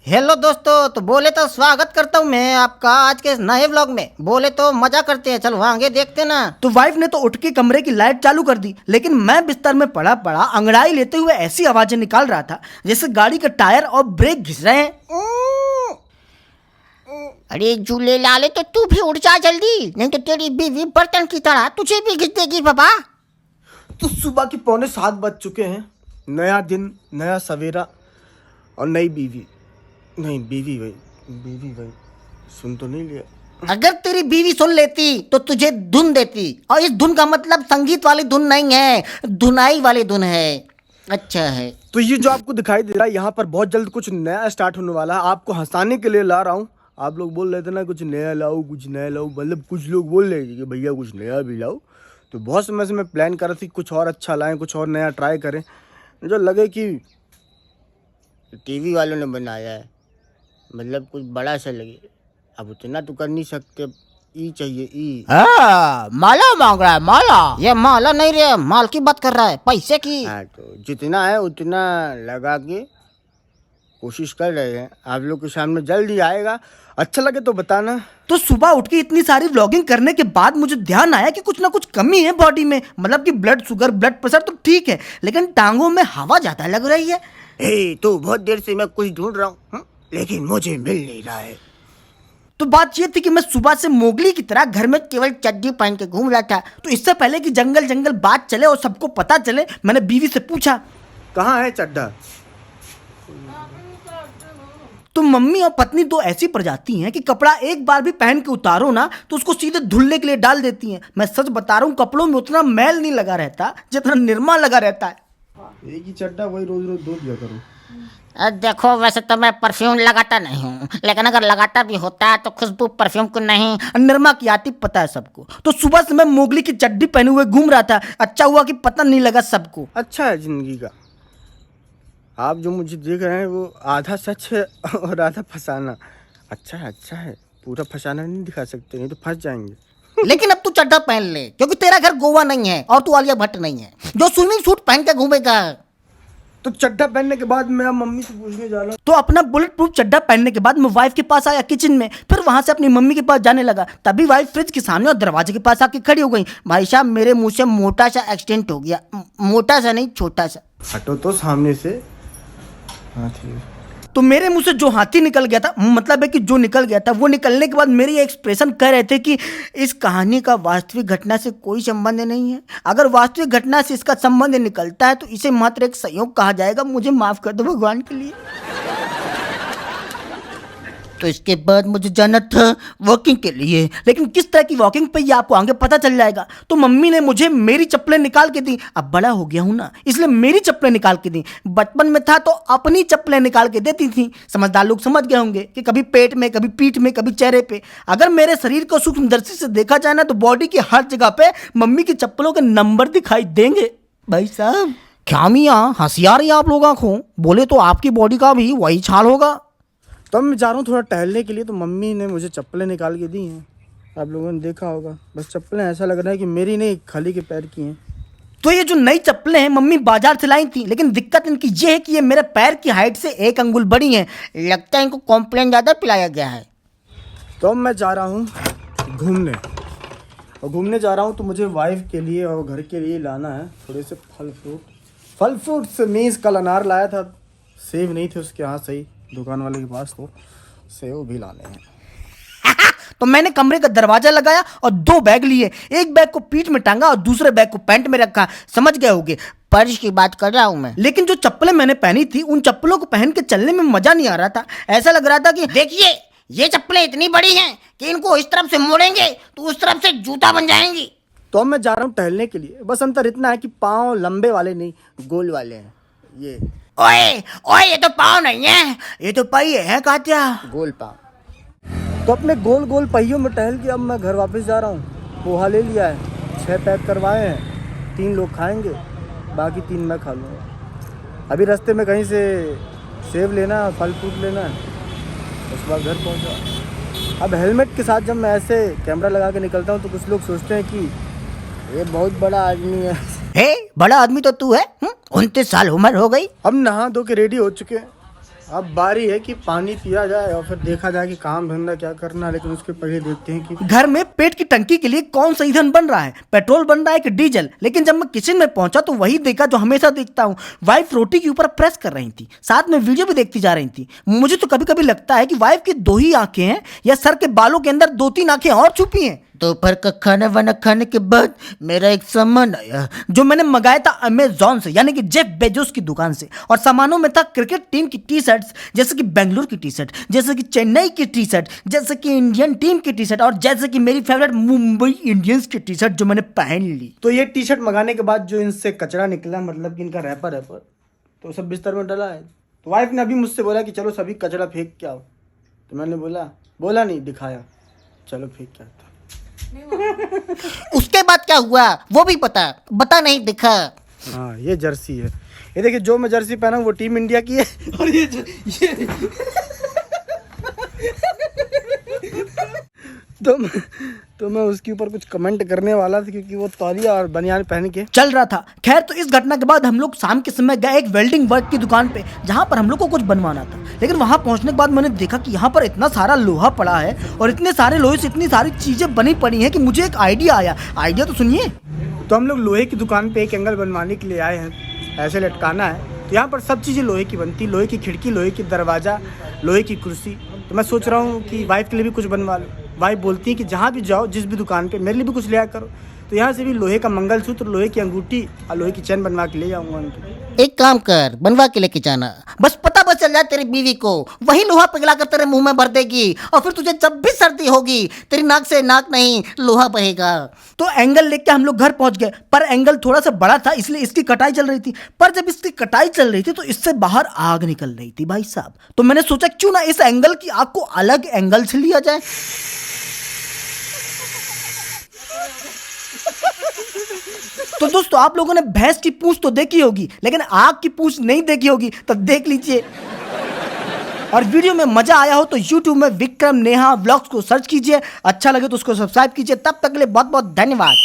Hello दोस्तों, तो बोले तो स्वागत करता हूँ मैं आपका आज के इस नए व्लॉग में। बोले तो मजा करते हैं, चलो आगे देखते ना। तो वाइफ ने तो उठ के कमरे की लाइट चालू कर दी, लेकिन मैं बिस्तर में पड़ा पड़ा अंगड़ाई लेते हुए ऐसी आवाजें निकाल रहा था जैसे गाड़ी का टायर और ब्रेक घिस रहे हैं। अरे झूले लाले, तो तू भी उठ जा जल्दी, नहीं तो तेरी बीवी बर्तन की तरह तुझे भी घिस देगी बाबा। तो सुबह के 6:45 बज चुके हैं। नया दिन, नया सवेरा और नई बीवी। नहीं, बीवी भाई सुन तो नहीं लिया। अगर तेरी बीवी सुन लेती तो तुझे धुन देती, और इस धुन का मतलब संगीत वाली धुन नहीं है, धुनाई वाली धुन है। अच्छा है। तो ये जो आपको दिखाई दे रहा है, यहाँ पर बहुत जल्द कुछ नया स्टार्ट होने वाला है। आपको हंसाने के लिए ला रहा हूँ। आप लोग बोल रहे थे ना कुछ नया लाओ, मतलब कुछ लोग बोल रहे थे कि भैया कुछ नया भी लाओ। तो बहुत समय से मैं प्लान कर रही थी कुछ और अच्छा लाएं, कुछ और नया ट्राई करें। मुझे लगे कि टीवी वालों ने बनाया है, मतलब कुछ बड़ा सा लगे। अब उतना तो कर नहीं सकते, ई चाहिए ई। माला मांग रहा है, माला। ये माला नहीं रे, माल की बात कर रहा है, पैसे की। हाँ, तो जितना है उतना लगा के कोशिश कर रहे हैं। आप लोग के सामने जल्दी आएगा, अच्छा लगे तो बताना। तो सुबह उठ के इतनी सारी व्लॉगिंग करने के बाद मुझे ध्यान आया कि कुछ ना कुछ कमी है बॉडी में। मतलब कि ब्लड शुगर, ब्लड प्रेशर तो ठीक है, लेकिन टांगों में हवा ज्यादा लग रही है। तो बहुत देर से मैं कुछ ढूंढ रहा हूँ, लेकिन मुझे मिल नहीं रहा है। तो बात ये थी कि मैं सुबह से मोगली की तरह घर में केवल चड्डी पहन के घूम रहा था। तो इससे पहले कि जंगल बात चले और सबको पता चले, मैंने बीवी से पूछा, कहाँ है चड्ढा? तो मम्मी और पत्नी दो ऐसी प्रजाति हैं कि कपड़ा एक बार भी पहन के उतारो ना तो उसको सीधे धुलने के लिए डाल देती हैं। मैं सच बता रहा हूँ, कपड़ों में उतना मैल नहीं लगा रहता जितना निरमा लगा रहता है। एक ही चड्ढा, वही रोज रोज धो दिया करो। देखो, वैसे तो मैं परफ्यूम लगाता नहीं हूँ, लेकिन अगर लगाता भी होता तो खुशबू परफ्यूम को नहीं, निरमा की आती पता है सबको। तो सुबह से मैं मोगली की चड्डी पहने हुए घूम रहा था। अच्छा हुआ कि पता नहीं लगा सबको। अच्छा है जिंदगी का। आप जो मुझे देख रहे हैं वो आधा सच है और आधा फंसाना। अच्छा है, पूरा फंसाना नहीं दिखा सकते, नहीं तो फंस जाएंगे। लेकिन अब तू चड्ढा पहन ले, क्योंकि तेरा घर गोवा नहीं है और तू आलिया भट्ट नहीं है जो स्विमिंग सूट पहन के घूमेगा। तो चड्ढा पहनने के बाद मैं मम्मी से पूछने जा रहा हूँ। तो अपना बुलेट प्रूफ चड्ढा पहनने के बाद मैं वाइफ के पास आया किचन में, फिर वहां से अपनी मम्मी के पास जाने लगा। तभी वाइफ फ्रिज के सामने और दरवाजे के पास आके खड़ी हो गई। भाई साहब, मेरे मुंह से मोटा सा एक्सीडेंट हो गया। मोटा सा नहीं, छोटा सा। हटो तो सामने से। हाँ ठीक है। तो मेरे मुंह से जो हाथी निकल गया था, मतलब है कि जो निकल गया था, वो निकलने के बाद मेरे एक्सप्रेशन कह रहे थे कि इस कहानी का वास्तविक घटना से कोई संबंध नहीं है। अगर वास्तविक घटना से इसका संबंध निकलता है तो इसे मात्र एक संयोग कहा जाएगा। मुझे माफ कर दो भगवान के लिए। तो इसके बाद मुझे जाना था वॉकिंग के लिए, लेकिन किस तरह की वॉकिंग पे ये आपको आगे पता चल जाएगा। तो मम्मी ने मुझे मेरी चप्पलें निकाल के दी। अब बड़ा हो गया हूं ना, इसलिए मेरी चप्पलें निकाल के दी। बचपन में था तो अपनी चप्पलें निकाल के देती थी। समझदार लोग समझ गए होंगे कि कभी पेट में, कभी पीठ में, कभी चेहरे पे। अगर मेरे शरीर को सूक्ष्मदर्शी से देखा जाए ना तो बॉडी की हर जगह पे मम्मी की चप्पलों के नंबर दिखाई देंगे। भाई साहब, क्या मियाँ होशियार ही आप लोग आंखों, बोले तो आपकी बॉडी का भी वही छाल होगा। तो मैं जा रहा हूँ थोड़ा टहलने के लिए, तो मम्मी ने मुझे चप्पलें निकाल के दी हैं। आप लोगों ने देखा होगा, बस चप्पलें ऐसा लग रहा है कि मेरी नहीं, खाली के पैर की हैं। तो ये जो नई चप्पलें हैं मम्मी बाजार से लाई थी, लेकिन दिक्कत इनकी ये है कि ये मेरे पैर की हाइट से 1 अंगुल बड़ी हैं। लगता है इनको कॉम्प्लेन ज्यादा पिलाया गया है। तो अब मैं जा रहा हूँ घूमने, और घूमने जा रहा हूँ तो मुझे वाइफ के लिए और घर के लिए लाना है थोड़े से फल फ्रूट से। मीन्स कल अनार लाया था, सेब नहीं थे उसके यहाँ, सही दुकान वाले के पास, तो सेब भी लाने हैं। तो मैंने कमरे का दरवाजा लगाया और 2 बैग लिए। एक बैग को पीठ में टांगा और दूसरे बैग को पैंट में रखा। समझ गए होगे, पर्स की बात कर रहा हूँ मैं। लेकिन जो चप्पलें मैंने पहनी थी उन चप्पलों को पहन के चलने में मजा नहीं आ रहा था। ऐसा लग रहा था कि देखिए, ये चप्पलें इतनी बड़ी हैं कि इनको इस तरफ से मोड़ेंगे तो उस तरफ से जूता बन जाएंगी। तो अब मैं जा रहा हूँ टहलने के लिए। बस अंतर इतना है कि पाँव लंबे वाले नहीं, गोल वाले हैं ये। ओए, ये तो पाँव नहीं है, ये तो पहिए हैं कात्या, गोल पाँव। तो अपने गोल गोल पहियों में टहल के अब मैं घर वापस जा रहा हूँ। पोहा ले लिया है, 6 पैक करवाए हैं, 3 लोग खाएंगे, बाकी 3 मैं खा लूँगा। अभी रास्ते में कहीं से सेब लेना, फल फ्रूट लेना है, उसके बाद घर पहुँचा। अब हेलमेट के साथ जब मैं ऐसे कैमरा लगा के निकलता हूँ तो कुछ लोग सोचते हैं कि ये बहुत बड़ा आदमी है। बड़ा आदमी तो तू है। 29 साल उम्र हो गई। अब नहा धो के रेडी हो चुके हैं, अब बारी है कि पानी पिया जाए और फिर देखा जाए कि काम धंधा क्या करना है, लेकिन उसके पहले देखते हैं कि घर में पेट की टंकी के लिए कौन सा ईंधन बन रहा है, पेट्रोल बन रहा है कि डीजल। लेकिन जब मैं किचन में पहुंचा तो वही देखा जो हमेशा देखता हूँ, वाइफ रोटी के ऊपर प्रेस कर रही थी, साथ में वीडियो भी देखती जा रही थी। मुझे तो कभी कभी लगता है कि वाइफ की 2 ही आंखें हैं या सर के बालों के अंदर 2-3 आंखें और छुपी हैं। दोपहर का खाना वाना खाने के बाद मेरा एक सामान आया जो मैंने मंगाया था अमेजॉन से, यानी कि जेफ बेजोस की दुकान से। और सामानों में था क्रिकेट टीम की टी शर्ट्स, जैसे कि बेंगलुरु की टी शर्ट, जैसे कि चेन्नई की टी शर्ट, जैसे कि इंडियन टीम की टी शर्ट, और जैसे कि मेरी फेवरेट मुंबई इंडियंस की टी शर्ट जो मैंने पहन ली। तो ये टी शर्ट मंगाने के बाद जो इनसे कचरा निकला, मतलब कि इनका रैपर तो सब बिस्तर में डला है। तो वाइफ ने अभी मुझसे बोला कि चलो सभी कचरा फेंक के आओ। तो मैंने बोला नहीं, दिखाया, चलो फेंक के आता। उसके बाद क्या हुआ वो भी बता नहीं दिखा। हाँ, ये जर्सी है। ये देखिए, जो मैं जर्सी पहना हूँ वो टीम इंडिया की है। और ये तो मैं उसके ऊपर कुछ कमेंट करने वाला था, क्योंकि वो तौलिया और बनियान पहन के चल रहा था। खैर, तो इस घटना के बाद हम लोग शाम के समय गए एक वेल्डिंग वर्क की दुकान पे, जहाँ पर हम लोग को कुछ बनवाना था। लेकिन वहाँ पहुँचने के बाद मैंने देखा कि यहाँ पर इतना सारा लोहा पड़ा है और इतने सारे लोहे से इतनी सारी चीजें बनी पड़ी हैं कि मुझे एक आइडिया आया। आइडिया तो सुनिए। तो हम लोग लोहे की दुकान पे एक एंगल बनवाने के लिए आए हैं, ऐसे लटकाना है। तो यहाँ पर सब चीज़ें लोहे की बनती, लोहे की खिड़की, लोहे की दरवाज़ा, लोहे की कुर्सी। तो मैं सोच रहा हूँ कि वाइफ के लिए भी कुछ बनवा लूँ। वाइफ बोलती है कि जहाँ भी जाओ, जिस भी दुकान पे, मेरे लिए भी कुछ लिया करो। तो यहाँ से भी लोहे का मंगलसूत्र, लोहे की अंगूठी और लोहे की चैन बनवा के ले जाऊँगा उनके लिए। एक काम कर, बनवा के लेके जाना, बस पता चल जाए तेरी बीवी को, वही लोहा पिघला कर तेरे मुंह में भर देगी और फिर तुझे जब भी सर्दी होगी तेरी नाक से नाक नहीं लोहा बहेगा। तो एंगल लेके हम लोग घर पहुंच गए, पर एंगल थोड़ा सा बड़ा था इसलिए इसकी कटाई चल रही थी। पर जब इसकी कटाई चल रही थी तो इससे बाहर आग निकल रही थी भाई साहब। तो मैंने सोचा क्यों ना इस एंगल की आग को अलग एंगल से लिया जाए। तो दोस्तों, आप लोगों ने भैंस की पूंछ तो देखी होगी, लेकिन आग की पूंछ नहीं देखी होगी, तो देख लीजिए। और वीडियो में मजा आया हो तो YouTube में विक्रम नेहा व्लॉग्स को सर्च कीजिए, अच्छा लगे तो उसको सब्सक्राइब कीजिए। तब तक के लिए बहुत बहुत धन्यवाद।